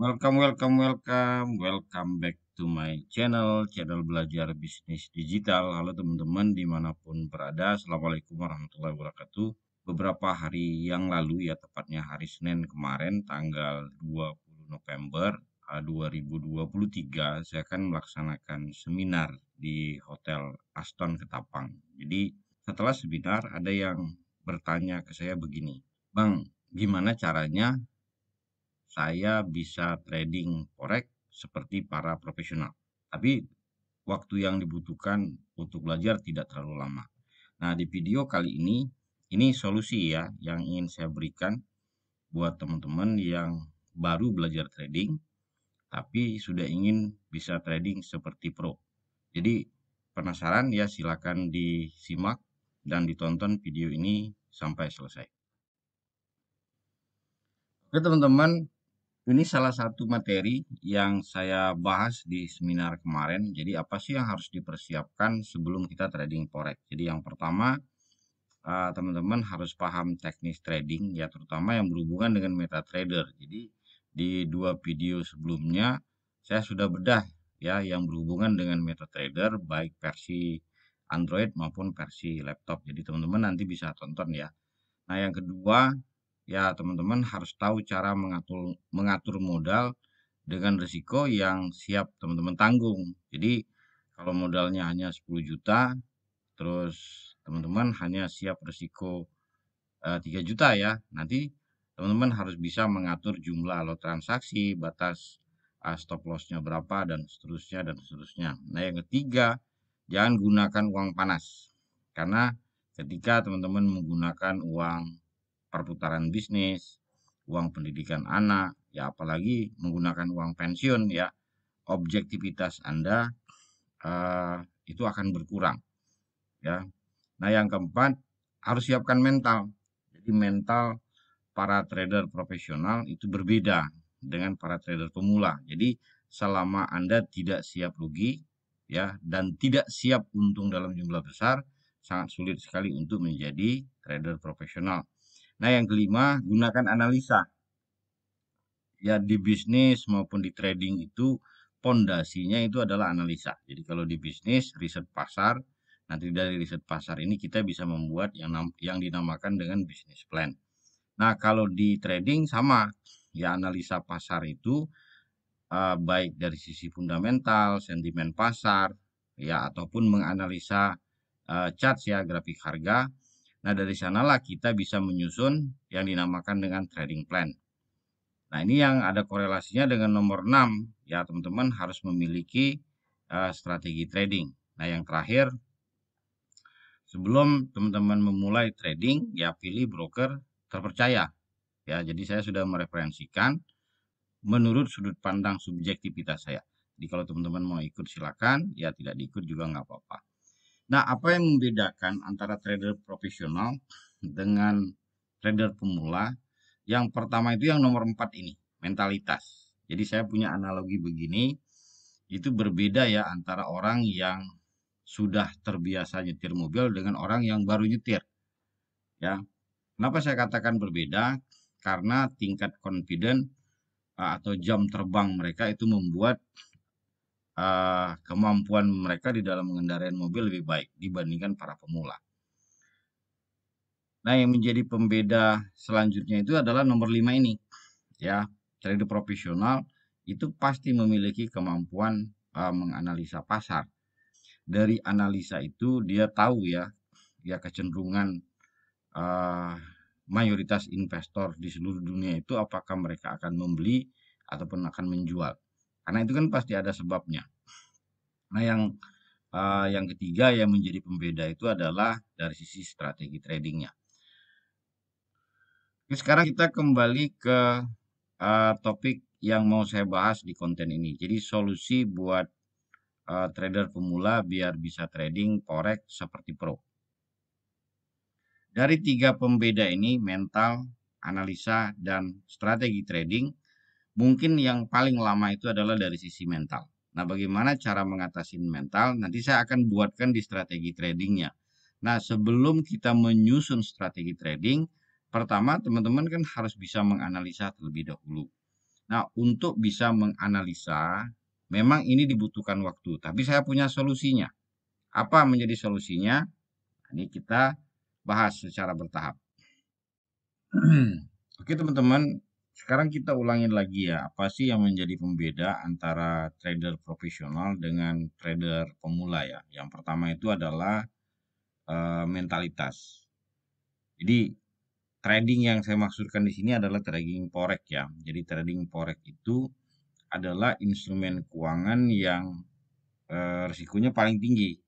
Welcome back to my channel belajar bisnis digital. Halo teman-teman dimanapun berada, Assalamualaikum warahmatullahi wabarakatuh. Beberapa hari yang lalu ya, tepatnya hari Senin kemarin, tanggal 20 November 2023, saya akan melaksanakan seminar di Hotel Aston Ketapang. Jadi setelah seminar ada yang bertanya ke saya begini, Bang, gimana caranya saya bisa trading forex seperti para profesional. Tapi waktu yang dibutuhkan untuk belajar tidak terlalu lama. Nah, di video kali ini solusi ya yang ingin saya berikan buat teman-teman yang baru belajar trading, tapi sudah ingin bisa trading seperti pro. Jadi, penasaran ya, silakan disimak dan ditonton video ini sampai selesai. Oke teman-teman, ini salah satu materi yang saya bahas di seminar kemarin. Jadi apa sih yang harus dipersiapkan sebelum kita trading forex? Jadi yang pertama, teman-teman harus paham teknis trading ya, terutama yang berhubungan dengan MetaTrader. Jadi di dua video sebelumnya saya sudah bedah ya yang berhubungan dengan MetaTrader baik versi Android maupun versi laptop. Jadi teman-teman nanti bisa tonton ya. Nah, yang kedua, ya teman-teman harus tahu cara mengatur modal dengan risiko yang siap teman-teman tanggung. Jadi, kalau modalnya hanya 10 juta, terus teman-teman hanya siap risiko 3 juta ya. Nanti teman-teman harus bisa mengatur jumlah lot transaksi, batas stop loss-nya berapa dan seterusnya dan seterusnya. Nah, yang ketiga, jangan gunakan uang panas. Karena ketika teman-teman menggunakan uang perputaran bisnis, uang pendidikan anak, ya apalagi menggunakan uang pensiun ya, objektivitas Anda itu akan berkurang ya. Nah, yang keempat harus siapkan mental. Jadi mental para trader profesional itu berbeda dengan para trader pemula. Jadi selama Anda tidak siap rugi ya dan tidak siap untung dalam jumlah besar, sangat sulit sekali untuk menjadi trader profesional. Nah, yang kelima, gunakan analisa. Ya, di bisnis maupun di trading itu pondasinya itu adalah analisa. Jadi kalau di bisnis, riset pasar, nanti dari riset pasar ini kita bisa membuat yang dinamakan dengan bisnis plan. Nah, kalau di trading sama, ya analisa pasar itu baik dari sisi fundamental, sentimen pasar, ya ataupun menganalisa charts ya, grafik harga. Nah, dari sanalah kita bisa menyusun yang dinamakan dengan trading plan. Nah, ini yang ada korelasinya dengan nomor 6. Ya, teman-teman harus memiliki strategi trading. Nah, yang terakhir, sebelum teman-teman memulai trading, ya pilih broker terpercaya. Ya, jadi saya sudah mereferensikan menurut sudut pandang subjektivitas saya. Jadi kalau teman-teman mau ikut silakan, ya tidak diikut juga nggak apa-apa. Nah, apa yang membedakan antara trader profesional dengan trader pemula? Yang pertama itu yang nomor 4 ini, mentalitas. Jadi saya punya analogi begini, itu berbeda ya antara orang yang sudah terbiasa nyetir mobil dengan orang yang baru nyetir. Ya, kenapa saya katakan berbeda? Karena tingkat confident atau jam terbang mereka itu membuat kemampuan mereka di dalam mengendarai mobil lebih baik dibandingkan para pemula. Nah, yang menjadi pembeda selanjutnya itu adalah nomor 5 ini. Ya, trader profesional itu pasti memiliki kemampuan menganalisa pasar. Dari analisa itu dia tahu ya kecenderungan uh, mayoritas investor di seluruh dunia itu apakah mereka akan membeli ataupun akan menjual. Karena itu kan pasti ada sebabnya. Nah, yang ketiga yang menjadi pembeda itu adalah dari sisi strategi tradingnya. Oke, sekarang kita kembali ke topik yang mau saya bahas di konten ini. Jadi solusi buat trader pemula biar bisa trading forex seperti pro. Dari tiga pembeda ini, mental, analisa, dan strategi trading, mungkin yang paling lama itu adalah dari sisi mental. Nah, bagaimana cara mengatasi mental? Nanti saya akan buatkan di strategi tradingnya. Nah, sebelum kita menyusun strategi trading, pertama teman-teman kan harus bisa menganalisa terlebih dahulu. Nah, untuk bisa menganalisa, memang ini dibutuhkan waktu, tapi saya punya solusinya. Apa menjadi solusinya? Ini kita bahas secara bertahap. Oke teman-teman, sekarang kita ulangin lagi ya, apa sih yang menjadi pembeda antara trader profesional dengan trader pemula ya. Yang pertama itu adalah mentalitas. Jadi trading yang saya maksudkan di sini adalah trading forex ya. Jadi trading forex itu adalah instrumen keuangan yang risikonya paling tinggi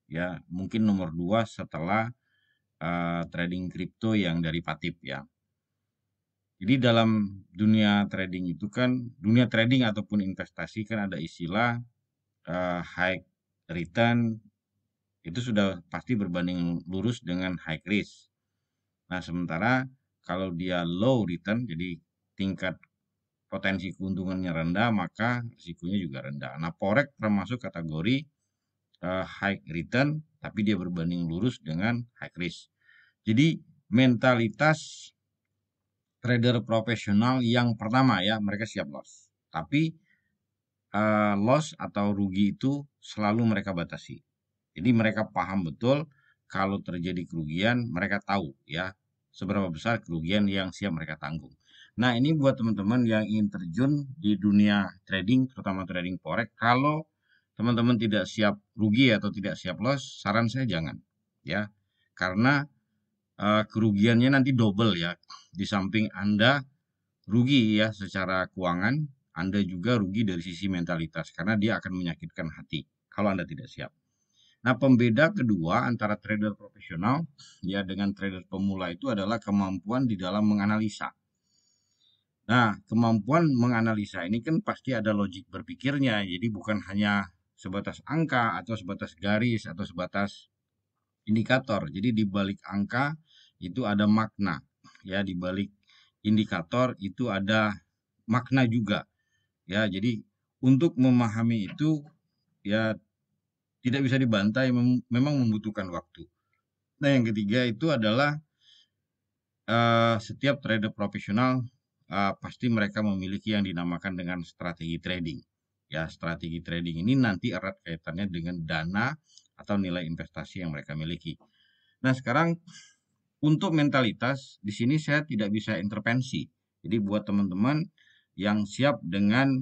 ya, mungkin nomor 2 setelah trading kripto yang derivatif ya. Jadi dalam dunia trading itu kan, dunia trading ataupun investasi kan ada istilah high return itu sudah pasti berbanding lurus dengan high risk. Nah, sementara kalau dia low return, jadi tingkat potensi keuntungannya rendah, maka risikonya juga rendah. Nah, forex termasuk kategori high return, tapi dia berbanding lurus dengan high risk. Jadi mentalitas trader profesional yang pertama ya, mereka siap loss. Tapi loss atau rugi itu selalu mereka batasi. Jadi mereka paham betul kalau terjadi kerugian, mereka tahu ya seberapa besar kerugian yang siap mereka tanggung. Nah, ini buat teman-teman yang ingin terjun di dunia trading, terutama trading forex, kalau teman-teman tidak siap rugi atau tidak siap loss, saran saya jangan ya. Karena kerugiannya nanti double ya. Di samping Anda rugi ya secara keuangan, Anda juga rugi dari sisi mentalitas karena dia akan menyakitkan hati kalau Anda tidak siap. Nah, pembeda kedua antara trader profesional ya dengan trader pemula itu adalah kemampuan di dalam menganalisa. Nah, kemampuan menganalisa ini kan pasti ada logik berpikirnya. Jadi bukan hanya sebatas angka atau sebatas garis atau sebatas indikator. Jadi di balik angka itu ada makna. Ya, di balik indikator itu ada makna juga. Ya, jadi untuk memahami itu ya tidak bisa dibantai, memang membutuhkan waktu. Nah, yang ketiga itu adalah setiap trader profesional pasti mereka memiliki yang dinamakan dengan strategi trading. Ya, strategi trading ini nanti erat kaitannya dengan dana atau nilai investasi yang mereka miliki. Nah, sekarang untuk mentalitas di sini saya tidak bisa intervensi. Jadi buat teman-teman yang siap dengan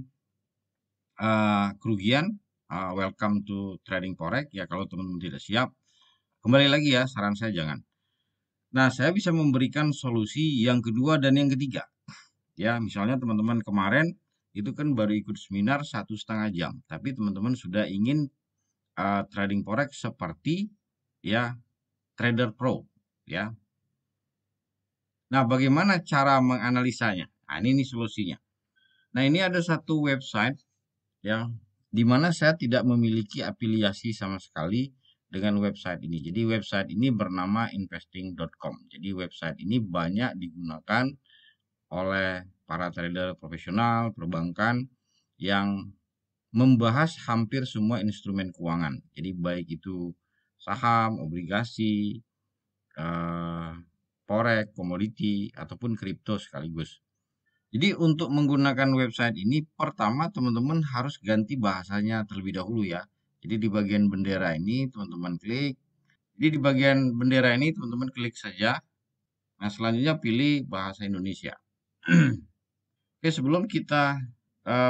kerugian, welcome to trading forex. Ya, kalau teman-teman tidak siap, kembali lagi ya, saran saya jangan. Nah, saya bisa memberikan solusi yang kedua dan yang ketiga. Ya, misalnya teman-teman kemarin itu kan baru ikut seminar 1,5 jam, tapi teman-teman sudah ingin trading forex seperti ya trader pro, ya. Nah, bagaimana cara menganalisanya? Nah, ini solusinya. Nah, ini ada satu website yang di mana saya tidak memiliki afiliasi sama sekali dengan website ini. Jadi website ini bernama investing.com. Jadi website ini banyak digunakan oleh para trader profesional, perbankan yang membahas hampir semua instrumen keuangan. Jadi baik itu saham, obligasi, forex, komoditi, ataupun kripto sekaligus. Jadi untuk menggunakan website ini, pertama teman-teman harus ganti bahasanya terlebih dahulu ya. Jadi di bagian bendera ini teman-teman klik. Jadi di bagian bendera ini teman-teman klik saja. Nah, selanjutnya pilih bahasa Indonesia. Oke, sebelum kita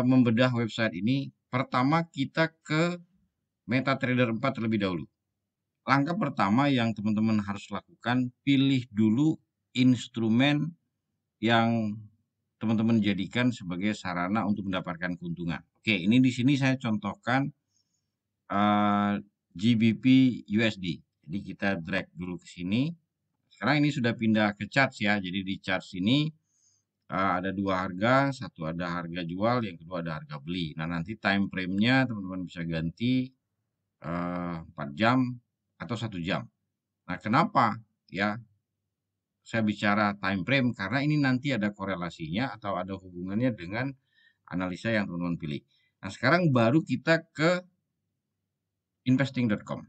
membedah website ini, pertama kita ke MetaTrader 4 terlebih dahulu. Langkah pertama yang teman-teman harus lakukan, pilih dulu instrumen yang teman-teman jadikan sebagai sarana untuk mendapatkan keuntungan. Oke, ini di sini saya contohkan GBP USD. Jadi kita drag dulu ke sini. Sekarang ini sudah pindah ke charts ya. Jadi di charts ini ada dua harga, satu ada harga jual, yang kedua ada harga beli. Nah, nanti time frame-nya teman-teman bisa ganti 4 jam atau 1 jam. Nah, kenapa ya saya bicara time frame? Karena ini nanti ada korelasinya atau ada hubungannya dengan analisa yang teman-teman pilih. Nah, sekarang baru kita ke investing.com.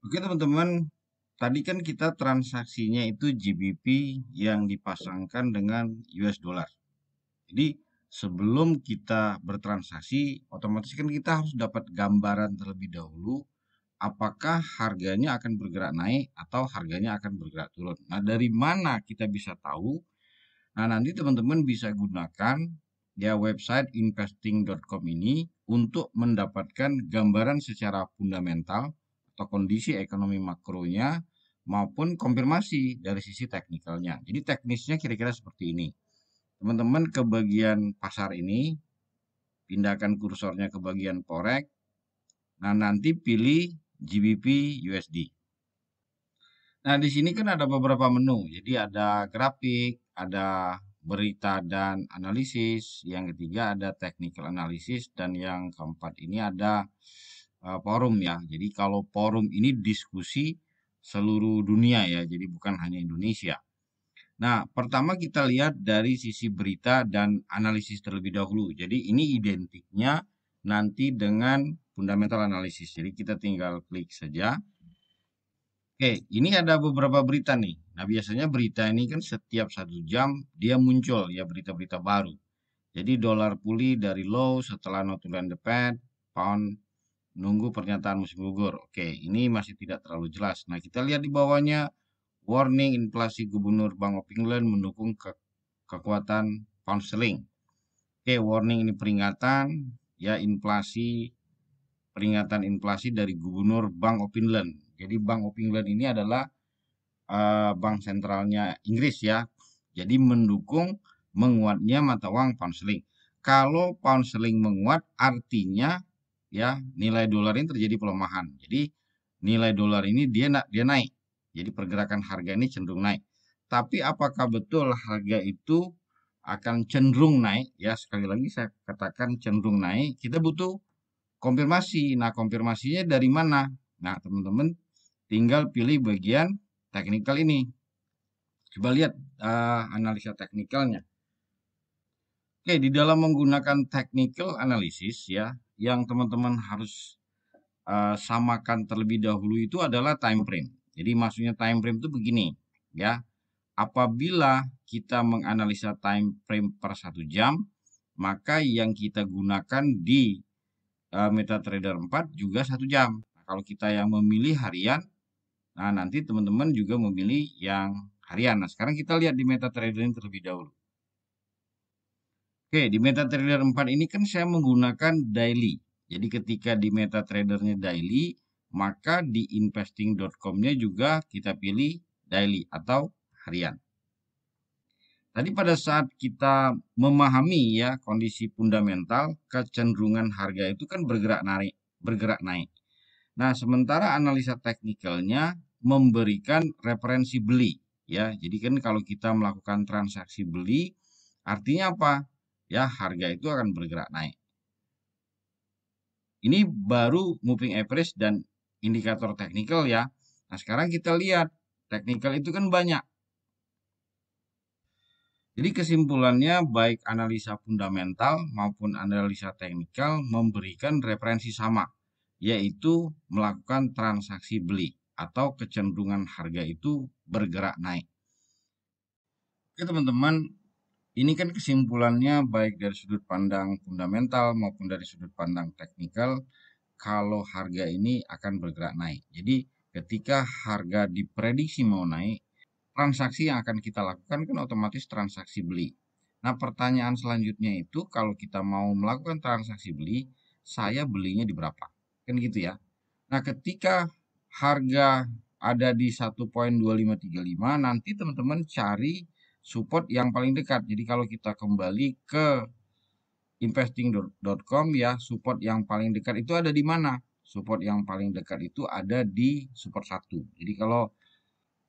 Oke, teman-teman, tadi kan kita transaksinya itu GBP yang dipasangkan dengan US dollar. Jadi sebelum kita bertransaksi, otomatis kan kita harus dapat gambaran terlebih dahulu apakah harganya akan bergerak naik atau harganya akan bergerak turun. Nah, dari mana kita bisa tahu? Nah, nanti teman-teman bisa gunakan ya website investing.com ini untuk mendapatkan gambaran secara fundamental atau kondisi ekonomi makronya maupun konfirmasi dari sisi teknikalnya. Jadi teknisnya kira-kira seperti ini. Teman-teman ke bagian pasar ini, pindahkan kursornya ke bagian forex. Nah, nanti pilih GBP USD. Nah, di sini kan ada beberapa menu. Jadi ada grafik, ada berita dan analisis. Yang ketiga ada technical analysis dan yang keempat ini ada forum ya. Jadi kalau forum ini diskusi seluruh dunia ya. Jadi bukan hanya Indonesia. Nah, pertama kita lihat dari sisi berita dan analisis terlebih dahulu. Jadi ini identiknya nanti dengan fundamental analysis. Jadi kita tinggal klik saja. Oke, ini ada beberapa berita nih. Nah, biasanya berita ini kan setiap 1 jam dia muncul ya berita-berita baru. Jadi dolar pulih dari low setelah notulen the Fed, pound nunggu pernyataan musim gugur. Oke, ini masih tidak terlalu jelas. Nah, kita lihat di bawahnya warning inflasi Gubernur Bank of England mendukung kekuatan pound sterling. Oke, warning ini peringatan ya peringatan inflasi dari Gubernur Bank of England. Jadi Bank of England ini adalah bank sentralnya Inggris ya. Jadi mendukung menguatnya mata uang pound sterling. Kalau pound sterling menguat artinya ya nilai dolar ini terjadi pelemahan. Jadi nilai dolar ini dia naik. Jadi pergerakan harga ini cenderung naik. Tapi apakah betul harga itu akan cenderung naik? Ya sekali lagi saya katakan cenderung naik. Kita butuh konfirmasi. Nah, konfirmasinya dari mana? Nah, teman-teman tinggal pilih bagian teknikal ini. Coba lihat analisa teknikalnya. Oke, di dalam menggunakan technical analysis ya, yang teman-teman harus samakan terlebih dahulu itu adalah time frame. Jadi maksudnya time frame itu begini, ya. Apabila kita menganalisa time frame per 1 jam, maka yang kita gunakan di MetaTrader 4 juga 1 jam. Nah, kalau kita yang memilih harian, nah nanti teman-teman juga memilih yang harian. Nah, sekarang kita lihat di MetaTrader ini terlebih dahulu. Oke, di MetaTrader 4 ini kan saya menggunakan daily. Jadi ketika di MetaTrader-nya daily, maka di investing.com-nya juga kita pilih daily atau harian. Tadi pada saat kita memahami ya kondisi fundamental, kecenderungan harga itu kan bergerak naik. Nah, sementara analisa teknikalnya memberikan referensi beli ya. Jadi kan kalau kita melakukan transaksi beli, artinya apa? Ya, harga itu akan bergerak naik. Ini baru moving average dan indikator teknikal ya. Nah, sekarang kita lihat teknikal itu kan banyak. Jadi kesimpulannya baik analisa fundamental maupun analisa teknikal memberikan referensi sama, yaitu melakukan transaksi beli atau kecenderungan harga itu bergerak naik. Oke teman-teman, ini kan kesimpulannya baik dari sudut pandang fundamental maupun dari sudut pandang teknikal kalau harga ini akan bergerak naik. Jadi ketika harga diprediksi mau naik, transaksi yang akan kita lakukan kan otomatis transaksi beli. Nah, pertanyaan selanjutnya itu kalau kita mau melakukan transaksi beli, saya belinya di berapa? Kan gitu ya. Nah, ketika harga ada di 1.2535, nanti teman-teman cari support yang paling dekat. Jadi kalau kita kembali ke investing.com ya, support yang paling dekat itu ada di mana? Support yang paling dekat itu ada di support 1. Jadi kalau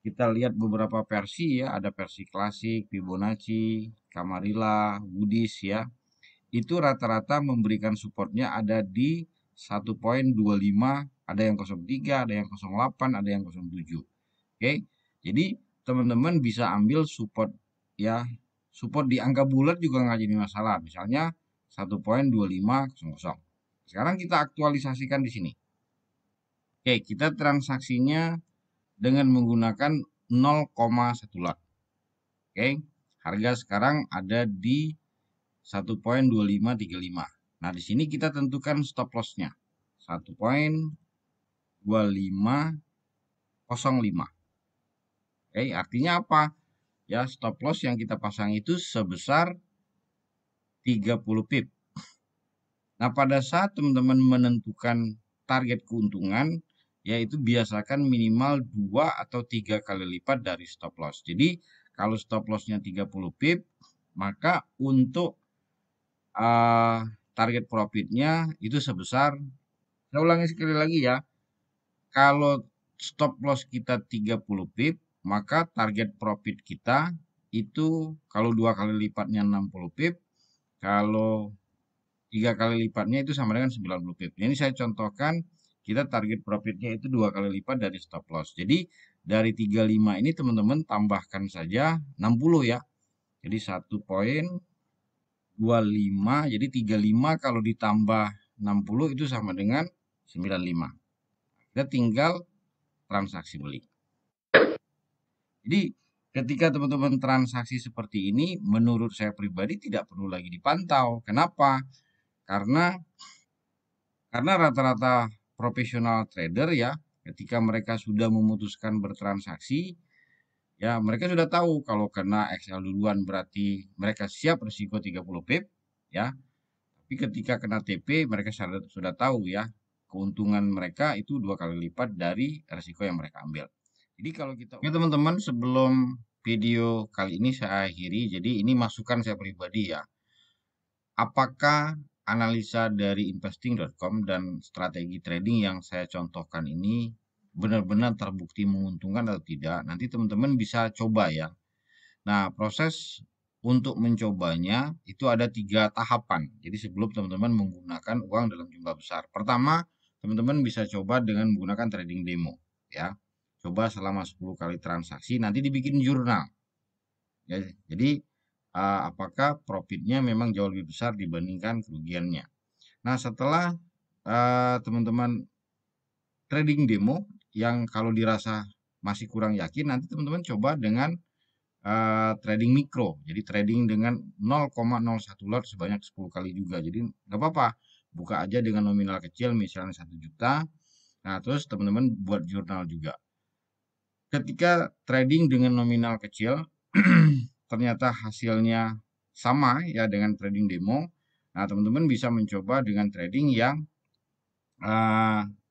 kita lihat beberapa versi ya, ada versi klasik, Fibonacci, Camarilla, Woodies ya. Itu rata-rata memberikan supportnya ada di 1.25, ada yang 03, ada yang 08, ada yang 07. Oke, jadi teman-teman bisa ambil support ya, support di angka bulat juga nggak jadi masalah. Misalnya 1.2500. Sekarang kita aktualisasikan di sini. Oke, kita transaksinya dengan menggunakan 0,1 lot. Oke, harga sekarang ada di 1,2535. Nah, di sini kita tentukan stop loss-nya 1,2505. Oke, artinya apa? Ya, stop loss yang kita pasang itu sebesar 30 pip. Nah, pada saat teman-teman menentukan target keuntungan, yaitu biasakan minimal 2 atau 3 kali lipat dari stop loss. Jadi, kalau stop loss-nya 30 pip, maka untuk target profitnya itu sebesar, saya ulangi sekali lagi ya, kalau stop loss kita 30 pip, maka target profit kita itu kalau 2 kali lipatnya 60 pip, kalau 3 kali lipatnya itu sama dengan 90 pip. Ini saya contohkan, kita target profitnya itu 2 kali lipat dari stop loss. Jadi dari 35 ini teman-teman tambahkan saja 60 ya. Jadi 1,25, jadi 35 kalau ditambah 60 itu sama dengan 95. Kita tinggal transaksi beli. Jadi ketika teman-teman transaksi seperti ini, menurut saya pribadi tidak perlu lagi dipantau. Kenapa? Karena rata-rata profesional trader ya, ketika mereka sudah memutuskan bertransaksi, ya mereka sudah tahu kalau kena XL duluan berarti mereka siap risiko 30 pip, ya. Tapi ketika kena TP, mereka sudah tahu ya, keuntungan mereka itu 2 kali lipat dari risiko yang mereka ambil. Jadi kalau kita, ya teman-teman, sebelum video kali ini saya akhiri, jadi ini masukan saya pribadi ya. Apakah analisa dari investing.com dan strategi trading yang saya contohkan ini benar-benar terbukti menguntungkan atau tidak? Nanti teman-teman bisa coba ya. Nah, proses untuk mencobanya itu ada 3 tahapan. Jadi sebelum teman-teman menggunakan uang dalam jumlah besar. Pertama, teman-teman bisa coba dengan menggunakan trading demo ya. Coba selama 10 kali transaksi, nanti dibikin jurnal. Ya, jadi apakah profitnya memang jauh lebih besar dibandingkan kerugiannya. Nah, setelah teman-teman trading demo yang kalau dirasa masih kurang yakin, nanti teman-teman coba dengan trading mikro. Jadi trading dengan 0,01 lot sebanyak 10 kali juga. Jadi nggak apa-apa, buka aja dengan nominal kecil misalnya 1 juta. Nah, terus teman-teman buat jurnal juga. Ketika trading dengan nominal kecil, ternyata hasilnya sama ya dengan trading demo. Nah, teman-teman bisa mencoba dengan trading yang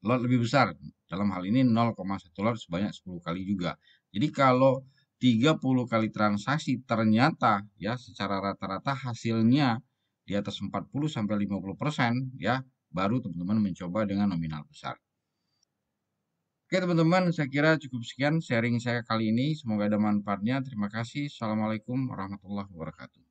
lot lebih besar. Dalam hal ini 0,1 lot sebanyak 10 kali juga. Jadi kalau 30 kali transaksi ternyata ya secara rata-rata hasilnya di atas 40 sampai 50% ya, baru teman-teman mencoba dengan nominal besar. Oke teman-teman, saya kira cukup sekian sharing saya kali ini. Semoga ada manfaatnya. Terima kasih. Assalamualaikum warahmatullahi wabarakatuh.